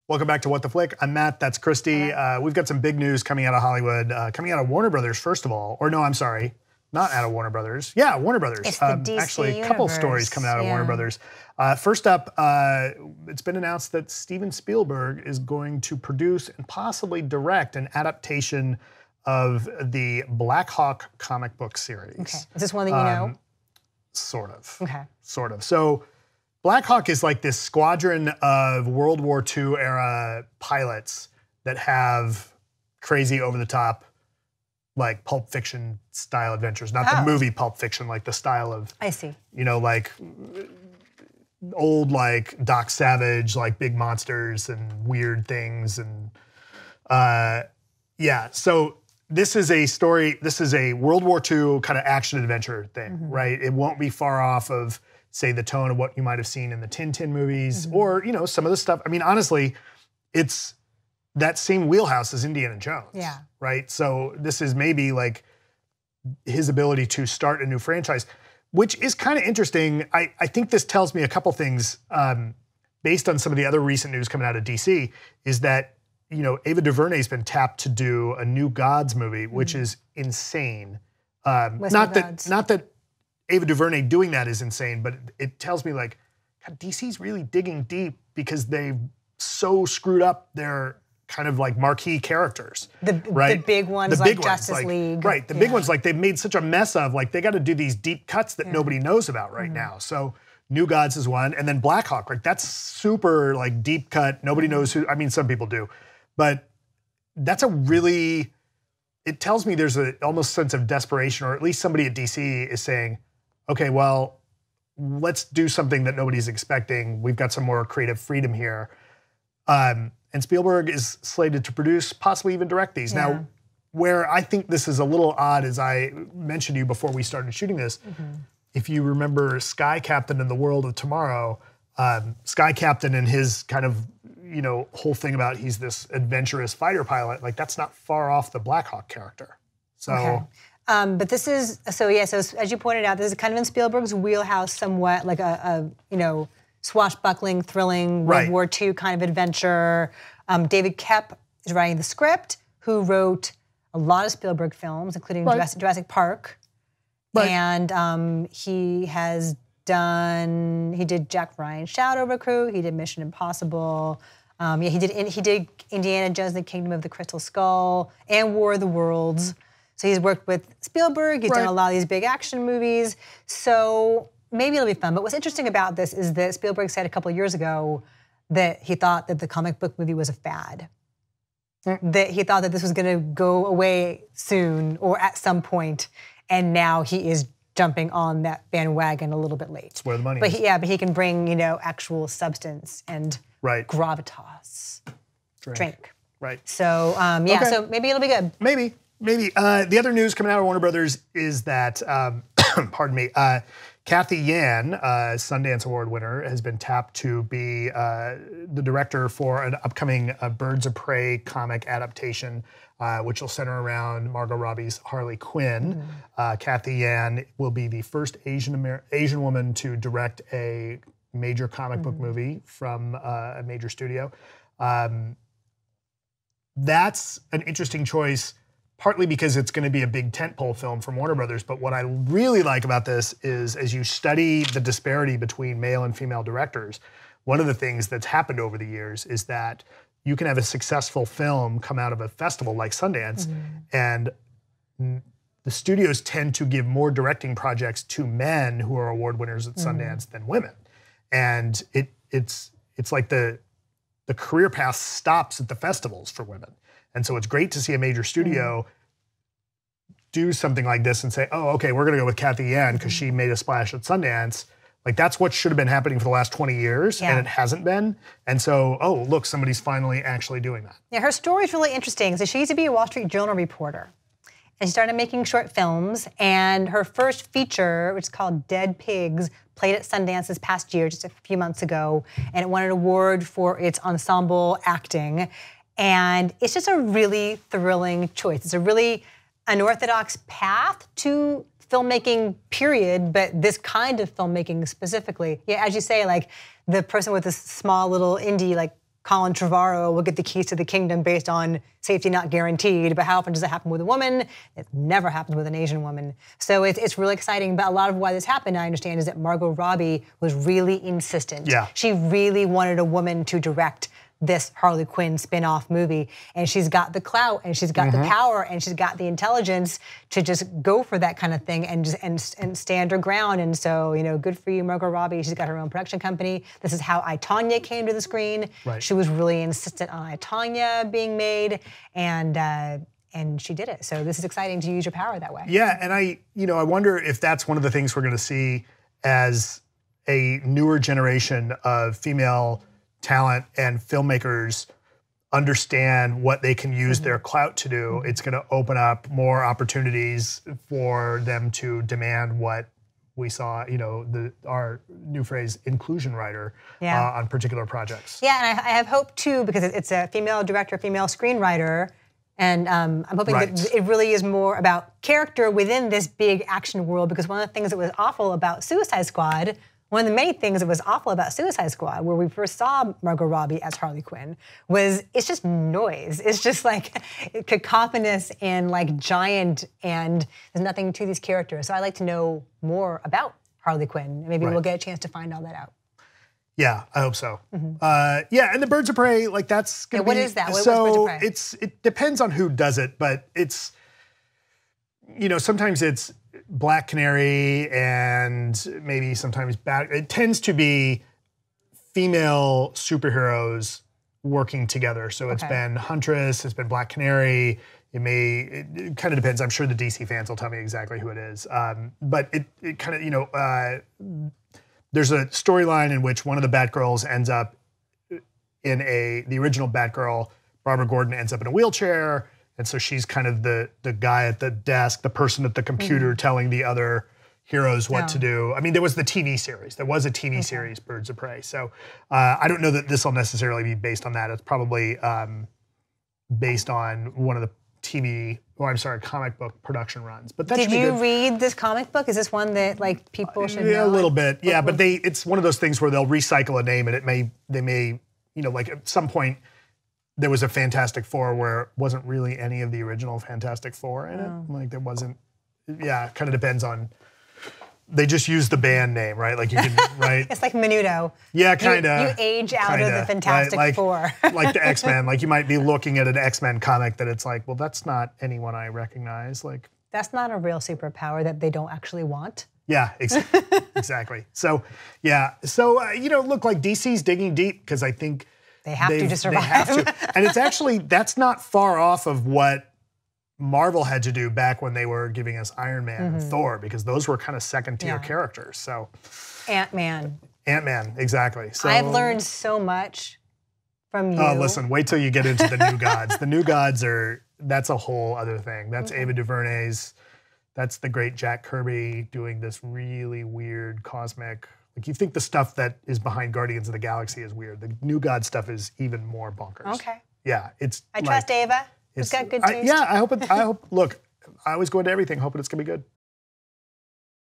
Welcome back to What the Flick. I'm Matt, that's Christy. We've got some big news coming out of Hollywood, coming out of Warner Brothers, first of all. Or no, I'm sorry, not out of Warner Brothers. Yeah, Warner Brothers. It's the DC actually, a couple stories coming out of Warner Brothers. First up, it's been announced that Steven Spielberg is going to produce and possibly direct an adaptation of the Blackhawk comic book series. Okay. Is this one that you know? Sort of. Okay. Sort of. So Blackhawk is like this squadron of World War II era pilots that have crazy over-the-top, like Pulp Fiction style adventures. Not the movie Pulp Fiction, like the style of, I see. You know, like old like Doc Savage, like big monsters and weird things. And yeah, so this is a story, this is a World War II kind of action adventure thing, right? It won't be far off of, say, the tone of what you might have seen in the Tintin movies or, you know, some of the stuff. I mean, honestly, it's that same wheelhouse as Indiana Jones, right? So this is maybe like his ability to start a new franchise, which is kind of interesting. I think this tells me a couple things based on some of the other recent news coming out of DC, is that, you know, Ava DuVernay's been tapped to do a New Gods movie, which is insane. Not that Ava DuVernay doing that is insane, but it tells me like, God, DC's really digging deep because they've so screwed up their kind of like marquee characters, right? The big ones, like Justice League. Right, the big ones, like they've made such a mess of, like they got to do these deep cuts that nobody knows about right now. So New Gods is one, and then Blackhawk, like that's super like deep cut. Nobody knows who, I mean, some people do, but that's a really, it tells me there's a almost sense of desperation, or at least somebody at DC is saying, okay, well, let's do something that nobody's expecting. We've got some more creative freedom here. And Spielberg is slated to produce, possibly even direct these. Now, where I think this is a little odd, as I mentioned to you before we started shooting this, if you remember Sky Captain in the World of Tomorrow, Sky Captain and his kind of, you know, whole thing about he's this adventurous fighter pilot, like that's not far off the Blackhawk character. So. But this is, so as you pointed out, this is kind of in Spielberg's wheelhouse somewhat, like a you know, swashbuckling, thrilling World War II kind of adventure. David Koepp is writing the script, who wrote a lot of Spielberg films, including Jurassic Park. And he has done, he did Jack Ryan's Shadow Recruit, he did Mission Impossible. He did Indiana Jones and the Kingdom of the Crystal Skull and War of the Worlds. So he's worked with Spielberg, he's done a lot of these big action movies, so maybe it'll be fun. But what's interesting about this is that Spielberg said a couple of years ago that he thought that the comic book movie was a fad. That he thought that this was gonna go away soon or at some point, and now he is jumping on that bandwagon a little bit late. That's where the money is. But he can bring, you know, actual substance and gravitas. Drink. Right. So, so maybe it'll be good. Maybe. The other news coming out of Warner Brothers is that, pardon me, Kathy Yan, Sundance Award winner, has been tapped to be the director for an upcoming Birds of Prey comic adaptation, which will center around Margot Robbie's Harley Quinn. Kathy Yan will be the first Asian woman to direct a major comic book movie from a major studio. That's an interesting choice, partly because it's going to be a big tentpole film from Warner Brothers, but what I really like about this is, as you study the disparity between male and female directors, one of the things that's happened over the years is that you can have a successful film come out of a festival like Sundance, and the studios tend to give more directing projects to men who are award winners at Sundance than women. And it's like the career path stops at the festivals for women. And so it's great to see a major studio do something like this and say, oh, okay, we're gonna go with Kathy Yan because she made a splash at Sundance. Like that's what should have been happening for the last 20 years and it hasn't been. And so, oh, look, somebody's finally actually doing that. Yeah, her story is really interesting. So she used to be a Wall Street Journal reporter. And she started making short films, and her first feature, which is called Dead Pigs, played at Sundance this past year, just a few months ago, and it won an award for its ensemble acting. And it's just a really thrilling choice. It's a really unorthodox path to filmmaking, period, but this kind of filmmaking specifically. Yeah, as you say, like the person with this small little indie like Colin Trevorrow will get the keys to the kingdom based on safety not guaranteed. But how often does it happen with a woman? It never happens with an Asian woman. So it's really exciting. But a lot of why this happened, I understand, is that Margot Robbie was really insistent. Yeah. She really wanted a woman to direct this Harley Quinn spin-off movie. And she's got the clout and she's got the power and she's got the intelligence to just go for that kind of thing and stand her ground. And so, you know, good for you, Margot Robbie. She's got her own production company. This is how I, Tonya came to the screen. Right. She was really insistent on I, Tonya being made, and she did it. So this is exciting to use your power that way. Yeah, and I wonder if that's one of the things we're going to see as a newer generation of female talent and filmmakers understand what they can use their clout to do. It's going to open up more opportunities for them to demand what we saw, you know, our new phrase, inclusion writer, on particular projects. Yeah, and I have hope too, because it's a female director, female screenwriter, and I'm hoping that it really is more about character within this big action world, because one of the things that was awful about Suicide Squad, one of the many things that was awful about Suicide Squad, where we first saw Margot Robbie as Harley Quinn, was it's just noise. It's just like cacophonous and like giant, and there's nothing to these characters. So I'd like to know more about Harley Quinn. Maybe we'll get a chance to find all that out. Yeah, I hope so. Yeah, and the Birds of Prey, like that's going to be... What is that? What's so Birds of Prey? It depends on who does it, but it's, you know, sometimes it's Black Canary and maybe sometimes it tends to be female superheroes working together. So it's been Huntress, it's been Black Canary. It kind of depends. I'm sure the DC fans will tell me exactly who it is. But it kind of, you know, there's a storyline in which one of the Batgirls ends up in the original Batgirl, Barbara Gordon ends up in a wheelchair. And so she's kind of the guy at the desk, the person at the computer telling the other heroes what to do. I mean, there was the TV series. There was a TV series, Birds of Prey. So I don't know that this will necessarily be based on that. It's probably based on one of the comic book production runs. But that Did you read this comic book? Is this one that like people should know? Yeah, a little bit. Yeah, but it's one of those things where they'll recycle a name, and they may, you know, like at some point there was a Fantastic Four where it wasn't really any of the original Fantastic Four in it. Like there wasn't. Yeah, it kind of depends on. They just use the band name, right? Like you can, right? It's like Menudo. Yeah, kind of. You age out of the Fantastic Four. Like the X-Men. Like you might be looking at an X-Men comic that it's like, well, that's not anyone I recognize. Like that's not a real superpower that they don't actually want. Yeah, exactly. So, yeah. So, you know, look, like DC's digging deep because I think they have to survive. They have to. And it's actually, that's not far off of what Marvel had to do back when they were giving us Iron Man and Thor, because those were kind of second-tier characters. So Ant-Man, exactly. So I've learned so much from you. Oh, listen, wait till you get into the New Gods. The New Gods that's a whole other thing. That's Ava DuVernay's, that's the great Jack Kirby doing this really weird cosmic, like you think the stuff that is behind Guardians of the Galaxy is weird. The New God stuff is even more bonkers. Okay. Yeah, I trust Ava. It's got good taste. I hope. Look, I always go into everything hoping it's gonna be good.